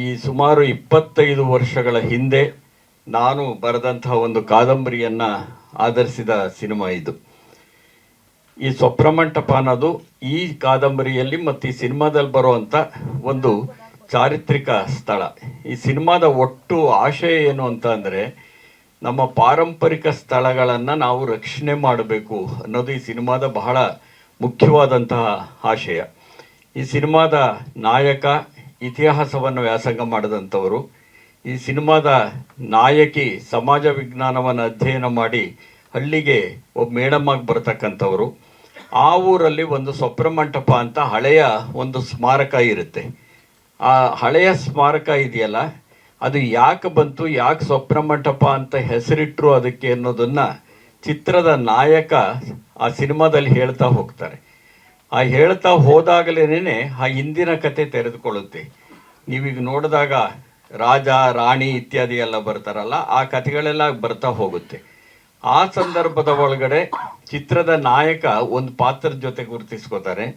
ಈ ಸುಮಾರು 25 ವರ್ಷಗಳ ಹಿಂದೆ ನಾನು ಬರೆದಂತಹ ಒಂದು ಕಾದಂಬರಿಯನ್ನು ಆಧರಿಸಿದ ಸಿನಿಮಾ ಇದು. ಈ ಸ್ವಪ್ರಮಂಟಪ ಅನ್ನೋದು ಈ ಕಾದಂಬರಿಯಲ್ಲಿ ಮತ್ತು ಈ ಸಿನಿಮಾದಲ್ಲಿ ಬರುವಂಥ ಒಂದು ಚಾರಿತ್ರಿಕ ಸ್ಥಳ. ಈ ಸಿನಿಮಾದ ಒಟ್ಟು ಆಶಯ ಏನು ಅಂತ ಅಂದರೆ, ನಮ್ಮ ಪಾರಂಪರಿಕ ಸ್ಥಳಗಳನ್ನು ನಾವು ರಕ್ಷಣೆ ಮಾಡಬೇಕು ಅನ್ನೋದು ಈ ಸಿನಿಮಾದ ಬಹಳ ಮುಖ್ಯವಾದಂತಹ ಆಶಯ. ಈ ಸಿನಿಮಾದ ನಾಯಕ ಇತಿಹಾಸವನ್ನು ವ್ಯಾಸಂಗ ಮಾಡಿದಂಥವರು. ಈ ಸಿನಿಮಾದ ನಾಯಕಿ ಸಮಾಜ ವಿಜ್ಞಾನವನ್ನು ಅಧ್ಯಯನ ಮಾಡಿ ಹಳ್ಳಿಗೆ ಒಬ್ಬ ಮೇಡಮ್ಮಾಗಿ ಬರ್ತಕ್ಕಂಥವರು. ಆ ಊರಲ್ಲಿ ಒಂದು ಸ್ವಪ್ರಮಂಟಪ ಅಂತ ಹಳೆಯ ಒಂದು ಸ್ಮಾರಕ ಇರುತ್ತೆ. ಆ ಹಳೆಯ ಸ್ಮಾರಕ ಇದೆಯಲ್ಲ, ಅದು ಯಾಕೆ ಬಂತು, ಯಾಕೆ ಸ್ವಪ್ನಮಂಟಪ ಅಂತ ಹೆಸರಿಟ್ಟರು ಅದಕ್ಕೆ ಅನ್ನೋದನ್ನು ಚಿತ್ರದ ನಾಯಕ ಆ ಸಿನಿಮಾದಲ್ಲಿ ಹೇಳ್ತಾ ಹೋಗ್ತಾರೆ. ಆ ಹೇಳ್ತಾ ಹೋದಾಗಲೇ ಆ ಹಿಂದಿನ ಕತೆ ತೆರೆದುಕೊಳ್ಳುತ್ತೆ. ನೀವೀಗ ನೋಡಿದಾಗ ರಾಜ ರಾಣಿ ಇತ್ಯಾದಿ ಎಲ್ಲ ಬರ್ತಾರಲ್ಲ, ಆ ಕಥೆಗಳೆಲ್ಲ ಬರ್ತಾ ಹೋಗುತ್ತೆ. ಆ ಸಂದರ್ಭದ ಒಳಗಡೆ ಚಿತ್ರದ ನಾಯಕ ಒಂದು ಪಾತ್ರದ ಜೊತೆ ಗುರುತಿಸ್ಕೋತಾರೆ,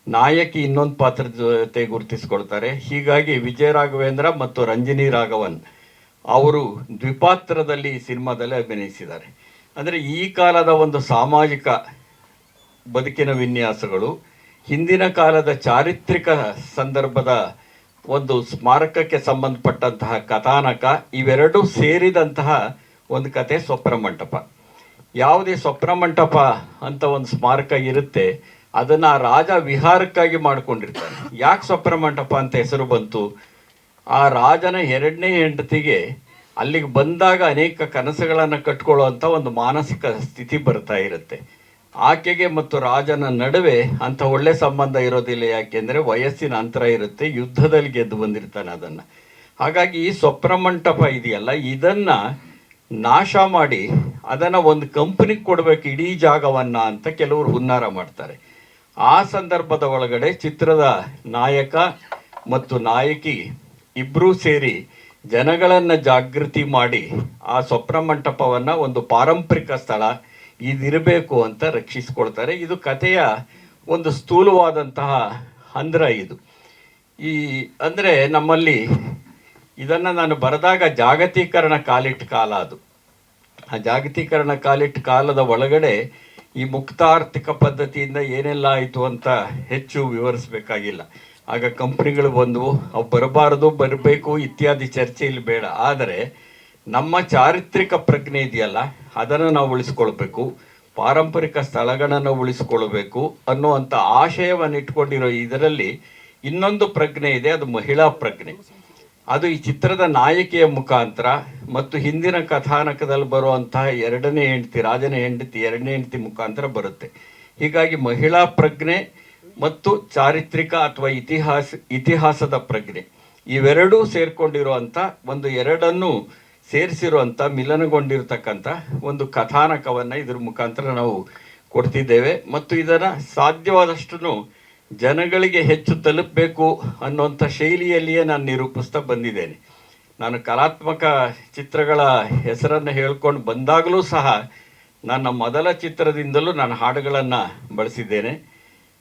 ನಾಯಕಿ ಇನ್ನೊಂದು ಪಾತ್ರದ ಜೊತೆ ಗುರುತಿಸ್ಕೊಳ್ತಾರೆ. ಹೀಗಾಗಿ ವಿಜಯ ರಾಘವೇಂದ್ರ ಮತ್ತು ರಂಜಿನಿ ರಾಘವನ್ ಅವರು ದ್ವಿಪಾತ್ರದಲ್ಲಿ ಈ ಸಿನಿಮಾದಲ್ಲಿ ಅಭಿನಯಿಸಿದ್ದಾರೆ. ಅಂದರೆ ಈ ಕಾಲದ ಒಂದು ಸಾಮಾಜಿಕ ಬದುಕಿನ ವಿನ್ಯಾಸಗಳು, ಹಿಂದಿನ ಕಾಲದ ಚಾರಿತ್ರಿಕ ಸಂದರ್ಭದ ಒಂದು ಸ್ಮಾರಕಕ್ಕೆ ಸಂಬಂಧಪಟ್ಟಂತಹ ಕಥಾನಕ, ಇವೆರಡೂ ಸೇರಿದಂತಹ ಒಂದು ಕತೆ ಸ್ವಪ್ನಮಂಟಪ. ಯಾವುದೇ ಸ್ವಪ್ನಮಂಟಪ ಅಂತ ಒಂದು ಸ್ಮಾರಕ ಇರುತ್ತೆ, ಅದನ್ನು ರಾಜ ವಿಹಾರಕ್ಕಾಗಿ ಮಾಡಿಕೊಂಡಿರ್ತಾನೆ. ಯಾಕೆ ಸ್ವಪ್ನಮಂಟಪ ಅಂತ ಹೆಸರು ಬಂತು? ಆ ರಾಜನ ಎರಡನೇ ಹೆಂಡತಿಗೆ ಅಲ್ಲಿಗೆ ಬಂದಾಗ ಅನೇಕ ಕನಸುಗಳನ್ನು ಕಟ್ಕೊಳ್ಳುವಂಥ ಒಂದು ಮಾನಸಿಕ ಸ್ಥಿತಿ ಬರ್ತಾ ಇರುತ್ತೆ. ಆಕೆಗೆ ಮತ್ತು ರಾಜನ ನಡುವೆ ಅಂಥ ಒಳ್ಳೆ ಸಂಬಂಧ ಇರೋದಿಲ್ಲ. ಯಾಕೆಂದರೆ ವಯಸ್ಸಿನ ಅಂತರ ಇರುತ್ತೆ, ಯುದ್ಧದಲ್ಲಿ ಗೆದ್ದು ಬಂದಿರ್ತಾನೆ ಅದನ್ನು. ಹಾಗಾಗಿ ಈ ಸ್ವಪ್ನಮಂಟಪ ಇದೆಯಲ್ಲ, ಇದನ್ನು ನಾಶ ಮಾಡಿ ಅದನ್ನು ಒಂದು ಕಂಪನಿಗೆ ಕೊಡಬೇಕು ಇಡೀ ಜಾಗವನ್ನು ಅಂತ ಕೆಲವರು ಹುನ್ನಾರ ಮಾಡ್ತಾರೆ. ಆ ಸಂದರ್ಭದ ಒಳಗಡೆ ಚಿತ್ರದ ನಾಯಕ ಮತ್ತು ನಾಯಕಿ ಇಬ್ಬರೂ ಸೇರಿ ಜನಗಳನ್ನು ಜಾಗೃತಿ ಮಾಡಿ ಆ ಸ್ವಪ್ನಮಂಟಪವನ್ನು ಒಂದು ಪಾರಂಪರಿಕ ಸ್ಥಳ ಇದಿರಬೇಕು ಅಂತ ರಕ್ಷಿಸ್ಕೊಳ್ತಾರೆ. ಇದು ಕಥೆಯ ಒಂದು ಸ್ಥೂಲವಾದಂತಹ ಹಂದ್ರ ಇದು. ಈ ಅಂದರೆ ನಮ್ಮಲ್ಲಿ ಇದನ್ನು ನಾನು ಬರೆದಾಗ ಜಾಗತೀಕರಣ ಕಾಲಿಟ್ಟ ಕಾಲ ಅದು. ಆ ಜಾಗತೀಕರಣ ಕಾಲಿಟ್ಟ ಕಾಲದ ಒಳಗಡೆ ಈ ಮುಕ್ತಾರ್ಥಿಕ ಪದ್ಧತಿಯಿಂದ ಏನೆಲ್ಲ ಆಯಿತು ಅಂತ ಹೆಚ್ಚು ವಿವರಿಸಬೇಕಾಗಿಲ್ಲ. ಆಗ ಕಂಪ್ನಿಗಳು ಬಂದವು, ಅವು ಬರಬಾರದು, ಬರಬೇಕು ಇತ್ಯಾದಿ ಚರ್ಚೆ ಇಲ್ಲಿ ಬೇಡ. ಆದರೆ ನಮ್ಮ ಚಾರಿತ್ರಿಕ ಪ್ರಜ್ಞೆ ಇದೆಯಲ್ಲ, ಅದನ್ನು ನಾವು ಉಳಿಸ್ಕೊಳ್ಬೇಕು, ಪಾರಂಪರಿಕ ಸ್ಥಳಗಳನ್ನು ಉಳಿಸ್ಕೊಳ್ಬೇಕು ಅನ್ನುವಂಥ ಆಶಯವನ್ನು ಇಟ್ಕೊಂಡಿರೋ ಇದರಲ್ಲಿ ಇನ್ನೊಂದು ಪ್ರಜ್ಞೆ ಇದೆ, ಅದು ಮಹಿಳಾ ಪ್ರಜ್ಞೆ. ಅದು ಈ ಚಿತ್ರದ ನಾಯಕಿಯ ಮುಖಾಂತರ ಮತ್ತು ಹಿಂದಿನ ಕಥಾನಕದಲ್ಲಿ ಬರುವಂತಹ ಎರಡನೇ ಹೆಂಡತಿ, ರಾಜನ ಹೆಂಡತಿ ಎರಡನೇ ಹೆಂಡತಿ ಮುಖಾಂತರ ಬರುತ್ತೆ. ಹೀಗಾಗಿ ಮಹಿಳಾ ಪ್ರಜ್ಞೆ ಮತ್ತು ಚಾರಿತ್ರಿಕ ಅಥವಾ ಇತಿಹಾಸದ ಪ್ರಜ್ಞೆ ಇವೆರಡೂ ಸೇರ್ಕೊಂಡಿರುವಂಥ ಒಂದು ಎರಡನ್ನು ಸೇರಿಸಿರುವಂಥ ಮಿಲನಗೊಂಡಿರ್ತಕ್ಕಂಥ ಒಂದು ಕಥಾನಕವನ್ನು ಇದ್ರ ಮುಖಾಂತರ ನಾವು ಕೊಡ್ತಿದ್ದೇವೆ. ಮತ್ತು ಇದನ್ನು ಸಾಧ್ಯವಾದಷ್ಟು ಜನಗಳಿಗೆ ಹೆಚ್ಚು ತಲುಪಬೇಕು ಅನ್ನುವಂಥ ಶೈಲಿಯಲ್ಲಿಯೇ ನಾನು ನಿರೂಪಿಸ್ತಾ ಬಂದಿದ್ದೇನೆ. ನಾನು ಕಲಾತ್ಮಕ ಚಿತ್ರಗಳ ಹೆಸರನ್ನು ಹೇಳ್ಕೊಂಡು ಬಂದಾಗಲೂ ಸಹ ನನ್ನ ಮೊದಲ ಚಿತ್ರದಿಂದಲೂ ನಾನು ಹಾಡುಗಳನ್ನು ಬಳಸಿದ್ದೇನೆ.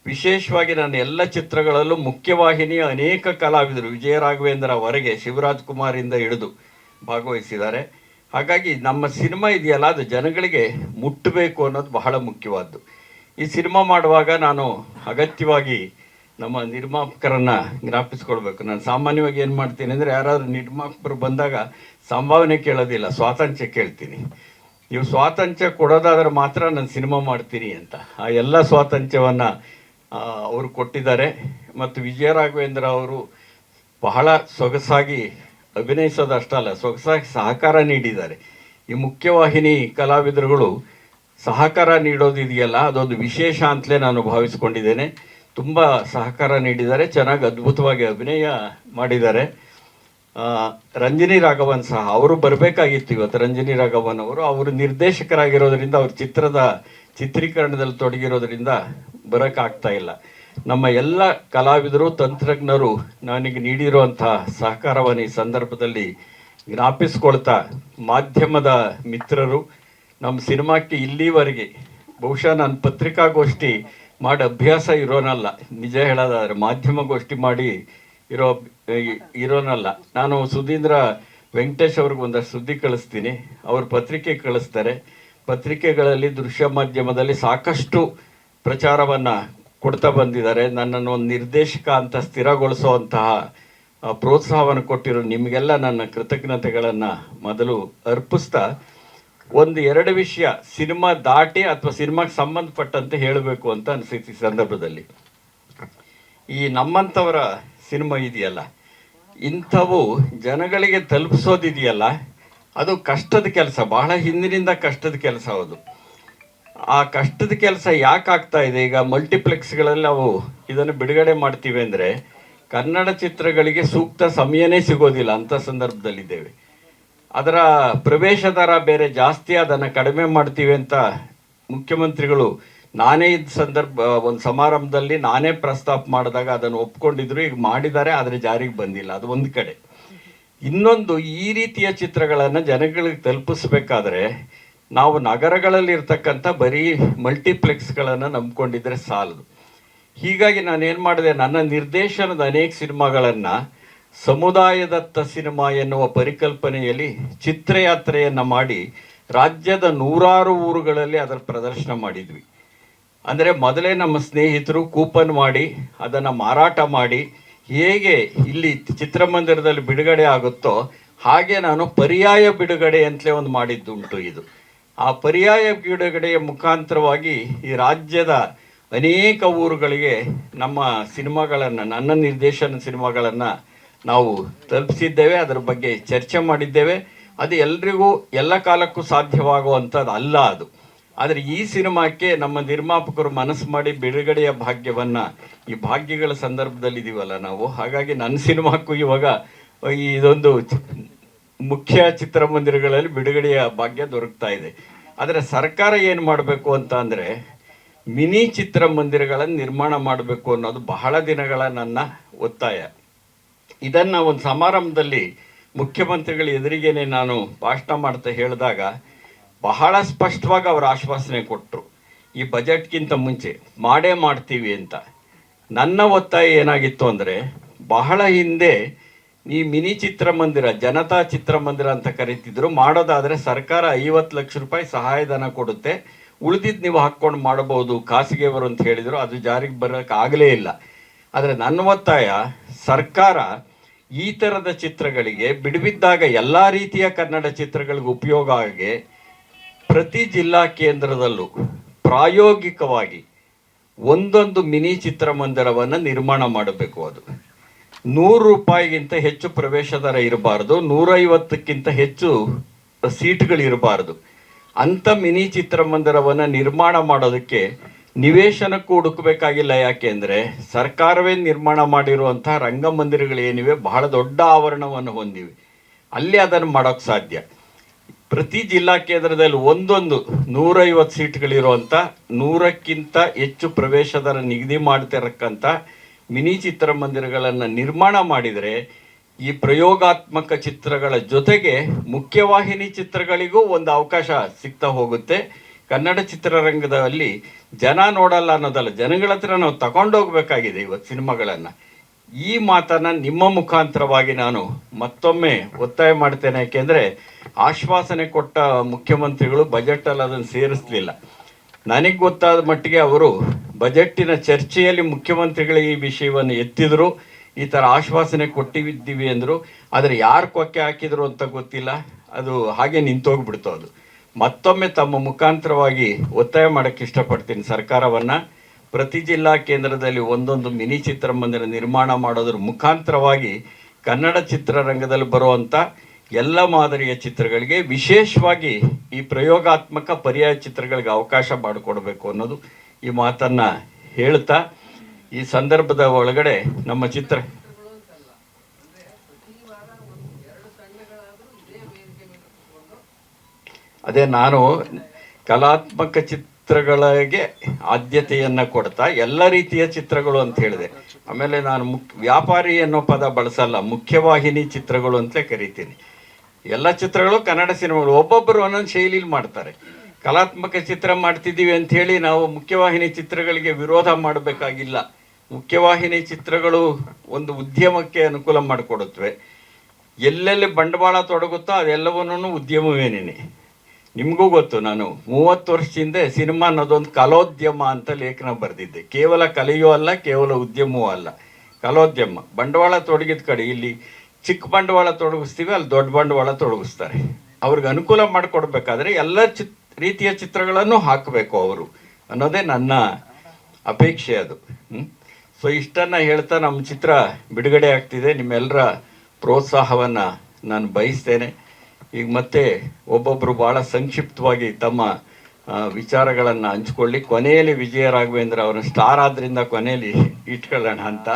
ವಿಶೇಷವಾಗಿ ನನ್ನ ಎಲ್ಲ ಚಿತ್ರಗಳಲ್ಲೂ ಮುಖ್ಯವಾಹಿನಿಯ ಅನೇಕ ಕಲಾವಿದರು ವಿಜಯ ರಾಘವೇಂದ್ರ ಅವರೆಗೆ ಶಿವರಾಜ್ ಕುಮಾರಿಂದ ಹಿಡಿದು ಭಾಗವಹಿಸಿದ್ದಾರೆ. ಹಾಗಾಗಿ ನಮ್ಮ ಸಿನಿಮಾ ಇದೆಯಲ್ಲ, ಅದು ಜನಗಳಿಗೆ ಮುಟ್ಟಬೇಕು ಅನ್ನೋದು ಬಹಳ ಮುಖ್ಯವಾದ್ದು. ಈ ಸಿನಿಮಾ ಮಾಡುವಾಗ ನಾನು ಅಗತ್ಯವಾಗಿ ನಮ್ಮ ನಿರ್ಮಾಪಕರನ್ನು ಜ್ಞಾಪಿಸ್ಕೊಳ್ಬೇಕು. ನಾನು ಸಾಮಾನ್ಯವಾಗಿ ಏನು ಮಾಡ್ತೀನಿ ಅಂದರೆ, ಯಾರಾದರೂ ನಿರ್ಮಾಪಕರು ಬಂದಾಗ ಸಂಭಾವನೆ ಕೇಳೋದಿಲ್ಲ, ಸ್ವಾತಂತ್ರ್ಯ ಕೇಳ್ತೀನಿ. ನೀವು ಸ್ವಾತಂತ್ರ್ಯ ಕೊಡೋದಾದ್ರೆ ಮಾತ್ರ ನಾನು ಸಿನಿಮಾ ಮಾಡ್ತೀನಿ ಅಂತ. ಆ ಎಲ್ಲ ಸ್ವಾತಂತ್ರ್ಯವನ್ನು ಅವರು ಕೊಟ್ಟಿದ್ದಾರೆ. ಮತ್ತು ವಿಜಯ ರಾಘವೇಂದ್ರ ಅವರು ಬಹಳ ಸೊಗಸಾಗಿ ಅಭಿನಯಿಸೋದಷ್ಟಲ್ಲ, ಸೊಗಸಾಗಿ ಸಹಕಾರ ನೀಡಿದ್ದಾರೆ. ಈ ಮುಖ್ಯವಾಹಿನಿ ಕಲಾವಿದರುಗಳು ಸಹಕಾರ ನೀಡೋದಿದೆಯಲ್ಲ, ಅದೊಂದು ವಿಶೇಷ ಅಂತಲೇ ನಾನು ಭಾವಿಸ್ಕೊಂಡಿದ್ದೇನೆ. ತುಂಬ ಸಹಕಾರ ನೀಡಿದ್ದಾರೆ, ಚೆನ್ನಾಗಿ ಅದ್ಭುತವಾಗಿ ಅಭಿನಯ ಮಾಡಿದ್ದಾರೆ. ರಂಜಿನಿ ರಾಘವನ್ ಸಹ ಅವರು ಬರಬೇಕಾಗಿತ್ತು ಇವತ್ತು. ರಂಜಿನಿ ರಾಘವನ್ ಅವರು ನಿರ್ದೇಶಕರಾಗಿರೋದ್ರಿಂದ, ಅವ್ರ ಚಿತ್ರದ ಚಿತ್ರೀಕರಣದಲ್ಲಿ ತೊಡಗಿರೋದ್ರಿಂದ ಬರೋಕ್ಕಾಗ್ತಾ ಇಲ್ಲ. ನಮ್ಮ ಎಲ್ಲ ಕಲಾವಿದರು, ತಂತ್ರಜ್ಞರು ನನಗೆ ನೀಡಿರುವಂಥ ಸಹಕಾರವನ್ನು ಈ ಸಂದರ್ಭದಲ್ಲಿ ಜ್ಞಾಪಿಸ್ಕೊಳ್ತಾ, ಮಾಧ್ಯಮದ ಮಿತ್ರರು, ನಮ್ಮ ಸಿನಿಮಾಕ್ಕೆ ಇಲ್ಲಿವರೆಗೆ ಬಹುಶಃ ನಾನು ಪತ್ರಿಕಾಗೋಷ್ಠಿ ಮಾಡಿ ಅಭ್ಯಾಸ ಇರೋನಲ್ಲ, ನಿಜ ಹೇಳೋದಾದರೆ ಮಾಧ್ಯಮಗೋಷ್ಠಿ ಮಾಡಿ ಇರೋ ಇರೋನಲ್ಲ. ನಾನು ಸುಧೀಂದ್ರ ವೆಂಕಟೇಶ್ ಅವ್ರಿಗೆ ಒಂದಷ್ಟು ಸುದ್ದಿ ಕಳಿಸ್ತೀನಿ, ಅವ್ರ ಪತ್ರಿಕೆ ಕಳಿಸ್ತಾರೆ. ಪತ್ರಿಕೆಗಳಲ್ಲಿ ದೃಶ್ಯ ಮಾಧ್ಯಮದಲ್ಲಿ ಸಾಕಷ್ಟು ಪ್ರಚಾರವನ್ನು ಕೊಡ್ತಾ ಬಂದಿದ್ದಾರೆ. ನನ್ನನ್ನು ಒಂದು ನಿರ್ದೇಶಕ ಅಂತ ಸ್ಥಿರಗೊಳಿಸುವಂತಹ ಪ್ರೋತ್ಸಾಹವನ್ನು ಕೊಟ್ಟಿರೋ ನಿಮಗೆಲ್ಲ ನನ್ನ ಕೃತಜ್ಞತೆಗಳನ್ನು ಮೊದಲು ಅರ್ಪಿಸ್ತಾ, ಒಂದು ಎರಡು ವಿಷಯ ಸಿನಿಮಾ ದಾಟಿ ಅಥವಾ ಸಿನಿಮಾಗೆ ಸಂಬಂಧಪಟ್ಟಂತೆ ಹೇಳಬೇಕು ಅಂತ ಅನಿಸುತ್ತೆ. ಈ ಸಂದರ್ಭದಲ್ಲಿ ಈ ನಮ್ಮಂಥವರ ಸಿನಿಮಾ ಇದೆಯಲ್ಲ, ಇಂಥವು ಜನಗಳಿಗೆ ತಲುಪಿಸೋದಿದೆಯಲ್ಲ, ಅದು ಕಷ್ಟದ ಕೆಲಸ, ಬಹಳ ಹಿಂದಿನಿಂದ ಕಷ್ಟದ ಕೆಲಸ. ಅದು ಆ ಕಷ್ಟದ ಕೆಲಸ ಯಾಕೆ ಆಗ್ತಾ ಇದೆ? ಈಗ ಮಲ್ಟಿಪ್ಲೆಕ್ಸ್ಗಳಲ್ಲಿ ನಾವು ಇದನ್ನು ಬಿಡುಗಡೆ ಮಾಡ್ತೀವಿ ಅಂದರೆ ಕನ್ನಡ ಚಿತ್ರಗಳಿಗೆ ಸೂಕ್ತ ಸಮಯನೇ ಸಿಗೋದಿಲ್ಲ, ಅಂಥ ಸಂದರ್ಭದಲ್ಲಿದ್ದೇವೆ. ಅದರ ಪ್ರವೇಶ ದರ ಬೇರೆ ಜಾಸ್ತಿ, ಅದನ್ನು ಕಡಿಮೆ ಮಾಡ್ತೀವಿ ಅಂತ ಮುಖ್ಯಮಂತ್ರಿಗಳು ನಾನೇ ಒಂದು ಸಮಾರಂಭದಲ್ಲಿ ನಾನೇ ಪ್ರಸ್ತಾಪ ಮಾಡಿದಾಗ ಅದನ್ನು ಒಪ್ಕೊಂಡಿದ್ರು. ಈಗ ಮಾಡಿದ್ದಾರೆ, ಆದರೆ ಜಾರಿಗೆ ಬಂದಿಲ್ಲ. ಅದು ಒಂದು ಕಡೆ. ಇನ್ನೊಂದು, ಈ ರೀತಿಯ ಚಿತ್ರಗಳನ್ನು ಜನಗಳಿಗೆ ತಲುಪಿಸ್ಬೇಕಾದ್ರೆ ನಾವು ನಗರಗಳಲ್ಲಿ ಇರ್ತಕ್ಕಂಥ ಬರೀ ಮಲ್ಟಿಪ್ಲೆಕ್ಸ್ಗಳನ್ನು ನಂಬ್ಕೊಂಡಿದ್ರೆ ಸಾಲದು. ಹೀಗಾಗಿ ನಾನೇನು ಮಾಡಿದೆ, ನನ್ನ ನಿರ್ದೇಶನದ ಅನೇಕ ಸಿನಿಮಾಗಳನ್ನು ಸಮುದಾಯದತ್ತ ಸಿನಿಮಾ ಎನ್ನುವ ಪರಿಕಲ್ಪನೆಯಲ್ಲಿ ಚಿತ್ರಯಾತ್ರೆಯನ್ನು ಮಾಡಿ ರಾಜ್ಯದ 100 ಊರುಗಳಲ್ಲಿ ಅದರ ಪ್ರದರ್ಶನ ಮಾಡಿದ್ವಿ. ಅಂದರೆ ಮೊದಲೇ ನಮ್ಮ ಸ್ನೇಹಿತರು ಕೂಪನ್ ಮಾಡಿ ಅದನ್ನು ಮಾರಾಟ ಮಾಡಿ ಹೇಗೆ ಇಲ್ಲಿ ಚಿತ್ರಮಂದಿರದಲ್ಲಿ ಬಿಡುಗಡೆ ಆಗುತ್ತೋ ಹಾಗೆ ನಾನು ಪರ್ಯಾಯ ಬಿಡುಗಡೆ ಅಂತಲೇ ಒಂದು ಮಾಡಿದ್ದುಂಟು. ಇದು ಆ ಪರ್ಯಾಯ ಬಿಡುಗಡೆಯ ಮುಖಾಂತರವಾಗಿ ಈ ರಾಜ್ಯದ ಅನೇಕ ಊರುಗಳಿಗೆ ನಮ್ಮ ಸಿನಿಮಾಗಳನ್ನು, ನನ್ನ ನಿರ್ದೇಶನ ಸಿನಿಮಾಗಳನ್ನು ನಾವು ತಲುಪಿಸಿದ್ದೇವೆ. ಅದರ ಬಗ್ಗೆ ಚರ್ಚೆ ಮಾಡಿದ್ದೇವೆ. ಅದು ಎಲ್ರಿಗೂ ಎಲ್ಲ ಕಾಲಕ್ಕೂ ಸಾಧ್ಯವಾಗುವಂಥದ್ದು ಅಲ್ಲ ಅದು. ಆದರೆ ಈ ಸಿನಿಮಾಕ್ಕೆ ನಮ್ಮ ನಿರ್ಮಾಪಕರು ಮನಸ್ಸು ಮಾಡಿ ಬಿಡುಗಡೆಯ ಭಾಗ್ಯವನ್ನು, ಈ ಭಾಗ್ಯಗಳ ಸಂದರ್ಭದಲ್ಲಿ ಇದೀವಲ್ಲ ನಾವು, ಹಾಗಾಗಿ ನನ್ನ ಸಿನಿಮಾಕ್ಕೂ ಇವಾಗ ಇದೊಂದು ಮುಖ್ಯ ಚಿತ್ರಮಂದಿರಗಳಲ್ಲಿ ಬಿಡುಗಡೆಯ ಭಾಗ್ಯ ದೊರಕ್ತಾ ಇದೆ. ಆದರೆ ಸರ್ಕಾರ ಏನು ಮಾಡಬೇಕು ಅಂತ ಅಂದರೆ ಮಿನಿ ಚಿತ್ರಮಂದಿರಗಳನ್ನು ನಿರ್ಮಾಣ ಮಾಡಬೇಕು ಅನ್ನೋದು ಬಹಳ ದಿನಗಳ ನನ್ನ ಒತ್ತಾಯ. ಇದನ್ನು ಒಂದು ಸಮಾರಂಭದಲ್ಲಿ ಮುಖ್ಯಮಂತ್ರಿಗಳ ಎದುರಿಗೇನೆ ನಾನು ಭಾಷಣ ಮಾಡ್ತಾ ಹೇಳಿದಾಗ ಬಹಳ ಸ್ಪಷ್ಟವಾಗಿ ಅವರು ಆಶ್ವಾಸನೆ ಕೊಟ್ಟರು, ಈ ಬಜೆಟ್ಗಿಂತ ಮುಂಚೆ ಮಾಡೇ ಮಾಡ್ತೀವಿ ಅಂತ. ನನ್ನ ಒತ್ತಾಯ ಏನಾಗಿತ್ತು ಅಂದರೆ, ಬಹಳ ಹಿಂದೆ ಈ ಮಿನಿ ಚಿತ್ರಮಂದಿರ, ಜನತಾ ಚಿತ್ರಮಂದಿರ ಅಂತ ಕರೀತಿದ್ರು, ಮಾಡೋದಾದರೆ ಸರ್ಕಾರ 50 ಲಕ್ಷ ರೂಪಾಯಿ ಸಹಾಯಧನ ಕೊಡುತ್ತೆ, ಉಳಿದಿದ್ದು ನೀವು ಹಾಕ್ಕೊಂಡು ಮಾಡಬಹುದು ಖಾಸಗಿಯವರು ಅಂತ ಹೇಳಿದರು. ಅದು ಜಾರಿಗೆ ಬರೋಕ್ಕಾಗಲೇ ಇಲ್ಲ. ಆದರೆ ನನ್ನ ಒತ್ತಾಯ, ಸರ್ಕಾರ ಈ ಥರದ ಚಿತ್ರಗಳಿಗೆ ಬಿಡುವಿದ್ದಾಗ ಎಲ್ಲ ರೀತಿಯ ಕನ್ನಡ ಚಿತ್ರಗಳಿಗೆ ಉಪಯೋಗ ಆಗಿ ಪ್ರತಿ ಜಿಲ್ಲಾ ಕೇಂದ್ರದಲ್ಲೂ ಪ್ರಾಯೋಗಿಕವಾಗಿ ಒಂದೊಂದು ಮಿನಿ ಚಿತ್ರಮಂದಿರವನ್ನು ನಿರ್ಮಾಣ ಮಾಡಬೇಕು. ಅದು 100 ರೂಪಾಯಿಗಿಂತ ಹೆಚ್ಚು ಪ್ರವೇಶ ದರ ಇರಬಾರ್ದು, 150ಕ್ಕಿಂತ ಹೆಚ್ಚು ಸೀಟ್ಗಳು ಇರಬಾರ್ದು. ಅಂಥ ಮಿನಿ ಚಿತ್ರಮಂದಿರವನ್ನು ನಿರ್ಮಾಣ ಮಾಡೋದಕ್ಕೆ ನಿವೇಶನಕ್ಕೂ ಹುಡುಕಬೇಕಾಗಿಲ್ಲ. ಯಾಕೆಂದರೆ ಸರ್ಕಾರವೇ ನಿರ್ಮಾಣ ಮಾಡಿರುವಂಥ ರಂಗಮಂದಿರಗಳೇನಿವೆ ಬಹಳ ದೊಡ್ಡ ಆವರಣವನ್ನು ಹೊಂದಿವೆ, ಅಲ್ಲಿ ಅದನ್ನು ಮಾಡೋಕ್ಕೆ ಸಾಧ್ಯ. ಪ್ರತಿ ಜಿಲ್ಲಾ ಕೇಂದ್ರದಲ್ಲಿ ಒಂದೊಂದು 150 ಸೀಟ್ಗಳಿರುವಂಥ 100ಕ್ಕಿಂತ ಹೆಚ್ಚು ಪ್ರವೇಶ ದರ ನಿಗದಿ ಮಾಡ್ತಿರಕ್ಕಂಥ ಮಿನಿ ಚಿತ್ರಮಂದಿರಗಳನ್ನು ನಿರ್ಮಾಣ ಮಾಡಿದರೆ ಈ ಪ್ರಯೋಗಾತ್ಮಕ ಚಿತ್ರಗಳ ಜೊತೆಗೆ ಮುಖ್ಯವಾಹಿನಿ ಚಿತ್ರಗಳಿಗೂ ಒಂದು ಅವಕಾಶ ಸಿಗ್ತಾ ಹೋಗುತ್ತೆ. ಕನ್ನಡ ಚಿತ್ರರಂಗದಲ್ಲಿ ಜನ ನೋಡಲ್ಲ ಅನ್ನೋದಲ್ಲ, ಜನಗಳ ಹತ್ರ ನಾವು ತಗೊಂಡೋಗ್ಬೇಕಾಗಿದೆ ಇವತ್ತು ಸಿನಿಮಾಗಳನ್ನು. ಈ ಮಾತನ್ನು ನಿಮ್ಮ ಮುಖಾಂತರವಾಗಿ ನಾನು ಮತ್ತೊಮ್ಮೆ ಒತ್ತಾಯ ಮಾಡ್ತೇನೆ. ಯಾಕೆಂದರೆ ಆಶ್ವಾಸನೆ ಕೊಟ್ಟ ಮುಖ್ಯಮಂತ್ರಿಗಳು ಬಜೆಟಲ್ಲಿ ಅದನ್ನು ಸೇರಿಸಲಿಲ್ಲ. ನನಗೆ ಗೊತ್ತಾದ ಮಟ್ಟಿಗೆ ಅವರು ಬಜೆಟ್ಟಿನ ಚರ್ಚೆಯಲ್ಲಿ ಮುಖ್ಯಮಂತ್ರಿಗಳಿಗೆ ಈ ವಿಷಯವನ್ನು ಎತ್ತಿದ್ರು, ಈ ಥರ ಆಶ್ವಾಸನೆ ಕೊಟ್ಟಿದ್ದೀವಿ ಅಂದರು. ಆದರೆ ಯಾರು ಕೊಕ್ಕೆ ಹಾಕಿದ್ರು ಅಂತ ಗೊತ್ತಿಲ್ಲ, ಅದು ಹಾಗೆ ನಿಂತೋಗ್ಬಿಡ್ತು. ಅದು ಮತ್ತೊಮ್ಮೆ ತಮ್ಮ ಮುಖಾಂತರವಾಗಿ ಒತ್ತಾಯ ಮಾಡೋಕ್ಕೆ ಇಷ್ಟಪಡ್ತೀನಿ ಸರ್ಕಾರವನ್ನು, ಪ್ರತಿ ಜಿಲ್ಲಾ ಕೇಂದ್ರದಲ್ಲಿ ಒಂದೊಂದು ಮಿನಿ ಚಿತ್ರಮಂದಿರ ನಿರ್ಮಾಣ ಮಾಡೋದ್ರ ಮುಖಾಂತರವಾಗಿ ಕನ್ನಡ ಚಿತ್ರರಂಗದಲ್ಲಿ ಬರುವಂಥ ಎಲ್ಲ ಮಾದರಿಯ ಚಿತ್ರಗಳಿಗೆ, ವಿಶೇಷವಾಗಿ ಈ ಪ್ರಯೋಗಾತ್ಮಕ ಪರ್ಯಾಯ ಚಿತ್ರಗಳಿಗೆ ಅವಕಾಶ ಮಾಡಿಕೊಡ್ಬೇಕು ಅನ್ನೋದು ಈ ಮಾತನ್ನು ಹೇಳ್ತಾ, ಈ ಸಂದರ್ಭದ ಒಳಗಡೆ ನಮ್ಮ ಚಿತ್ರ ಅದೇ ನಾನು ಕಲಾತ್ಮಕ ಚಿತ್ರಗಳಿಗೆ ಆದ್ಯತೆಯನ್ನು ಕೊಡ್ತಾ ಎಲ್ಲ ರೀತಿಯ ಚಿತ್ರಗಳು ಅಂತ ಹೇಳಿದೆ. ಆಮೇಲೆ ನಾನು ವ್ಯಾಪಾರಿ ಅನ್ನೋ ಪದ ಬಳಸಲ್ಲ, ಮುಖ್ಯವಾಹಿನಿ ಚಿತ್ರಗಳು ಅಂತಲೇ ಕರಿತೀನಿ. ಎಲ್ಲ ಚಿತ್ರಗಳು ಕನ್ನಡ ಸಿನಿಮಾಗಳು, ಒಬ್ಬೊಬ್ಬರು ಒಂದೊಂದು ಶೈಲಿಲಿ ಮಾಡ್ತಾರೆ. ಕಲಾತ್ಮಕ ಚಿತ್ರ ಮಾಡ್ತಿದ್ದೀವಿ ಅಂಥೇಳಿ ನಾವು ಮುಖ್ಯವಾಹಿನಿ ಚಿತ್ರಗಳಿಗೆ ವಿರೋಧ ಮಾಡಬೇಕಾಗಿಲ್ಲ. ಮುಖ್ಯವಾಹಿನಿ ಚಿತ್ರಗಳು ಒಂದು ಉದ್ಯಮಕ್ಕೆ ಅನುಕೂಲ ಮಾಡಿಕೊಡುತ್ತವೆ. ಎಲ್ಲೆಲ್ಲಿ ಬಂಡವಾಳ ತೊಡಗುತ್ತೋ ಅದೆಲ್ಲವನ್ನೂ ಉದ್ಯಮವೇನೇನೆ. ನಿಮಗೂ ಗೊತ್ತು, ನಾನು 30 ವರ್ಷದಿಂದ ಸಿನಿಮಾ ಅನ್ನೋದೊಂದು ಕಲೋದ್ಯಮ ಅಂತ ಲೇಖನ ಬರೆದಿದ್ದೆ. ಕೇವಲ ಕಲೆಯೂ ಅಲ್ಲ, ಕೇವಲ ಉದ್ಯಮವೂ ಅಲ್ಲ, ಕಲೋದ್ಯಮ. ಬಂಡವಾಳ ತೊಡಗಿದ ಕಡೆ ಇಲ್ಲಿ ಚಿಕ್ಕ ಬಂಡವಾಳ ತೊಡಗಿಸ್ತೀವಿ, ಅಲ್ಲಿ ದೊಡ್ಡ ಬಂಡವಾಳ ತೊಡಗಿಸ್ತಾರೆ. ಅವ್ರಿಗೆ ಅನುಕೂಲ ಮಾಡಿಕೊಡ್ಬೇಕಾದ್ರೆ ಎಲ್ಲ ರೀತಿಯ ಚಿತ್ರಗಳನ್ನು ಹಾಕಬೇಕು ಅವರು ಅನ್ನೋದೇ ನನ್ನ ಅಪೇಕ್ಷೆ. ಅದು ಸೊ ಇಷ್ಟನ್ನು ಹೇಳ್ತಾ ನಮ್ಮ ಚಿತ್ರ ಬಿಡುಗಡೆ ಆಗ್ತಿದೆ. ನಿಮ್ಮೆಲ್ಲರ ಪ್ರೋತ್ಸಾಹವನ್ನು ನಾನು ಬಯಸ್ತೇನೆ. ಈಗ ಮತ್ತೆ ಒಬ್ಬೊಬ್ಬರು ಭಾಳ ಸಂಕ್ಷಿಪ್ತವಾಗಿ ತಮ್ಮ ವಿಚಾರಗಳನ್ನು ಹಂಚ್ಕೊಳ್ಳಿ. ಕೊನೆಯಲ್ಲಿ ವಿಜಯ ರಾಘವೇಂದ್ರ ಅವರ ಸ್ಟಾರ್ ಆದ್ದರಿಂದ ಕೊನೆಯಲ್ಲಿ ಇಟ್ಕೊಳ್ಳೋಣ ಅಂತ.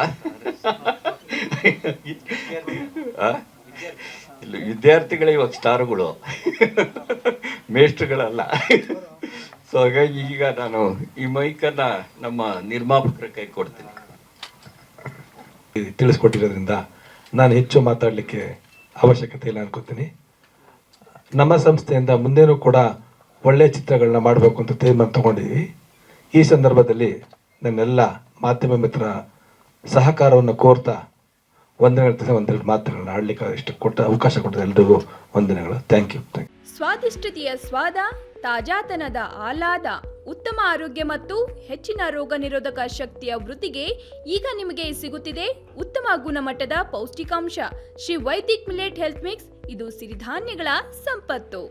ಇಲ್ಲ, ವಿದ್ಯಾರ್ಥಿಗಳೇ ಇವಾಗ ಸ್ಟಾರ್ಗಳು, ಮೇಷ್ಟ್ರುಗಳಲ್ಲ. ಸೊ ಹಾಗಾಗಿ ಈಗ ನಾನು ಈ ಮೈಕನ್ನು ನಮ್ಮ ನಿರ್ಮಾಪಕರ ಕೈ ಕೊಡ್ತೀನಿ. ತಿಳಿಸ್ಕೊಟ್ಟಿರೋದ್ರಿಂದ ನಾನು ಹೆಚ್ಚು ಮಾತಾಡಲಿಕ್ಕೆ ಅವಶ್ಯಕತೆ ಇಲ್ಲ ಅನ್ಕೋತೀನಿ. ನಮ್ಮ ಸಂಸ್ಥೆಯಿಂದ ಮುಂದೇನೂ ಕೂಡ ಒಳ್ಳೆಯ ಚಿತ್ರಗಳನ್ನ ಮಾಡಬೇಕು ಅಂತ ತೀರ್ಮಾನ ತಗೊಂಡಿದ್ದೀವಿ. ಈ ಸಂದರ್ಭದಲ್ಲಿ ನನ್ನೆಲ್ಲ ಮಾಧ್ಯಮ ಮಿತ್ರರ ಸಹಕಾರವನ್ನು ಕೋರ್ತಾ ಒಂದೆರಡು ಮಾತುಗಳನ್ನ ಆಡಲಿಕ್ಕೆ ಇಷ್ಟು ಅವಕಾಶ ಕೊಟ್ಟರೆ ಎಲ್ರಿಗೂ ವಂದನೆಗಳು. Thank you. ಸ್ವಾದಿಷ್ಟತೆಯ ಸ್ವಾದ, ತಾಜಾತನದ ಆಹ್ಲಾದ, ಉತ್ತಮ ಆರೋಗ್ಯ ಮತ್ತು ಹೆಚ್ಚಿನ ರೋಗ ನಿರೋಧಕ ಶಕ್ತಿಯ ವೃದ್ಧಿಗೆ ಈಗ ನಿಮಗೆ ಸಿಗುತ್ತಿದೆ ಉತ್ತಮ ಗುಣಮಟ್ಟದ ಪೌಷ್ಟಿಕಾಂಶ. Shri Vaidik millet health mix. ಇದು ಸಿರಿಧಾನ್ಯಗಳ ಸಂಪತ್ತು.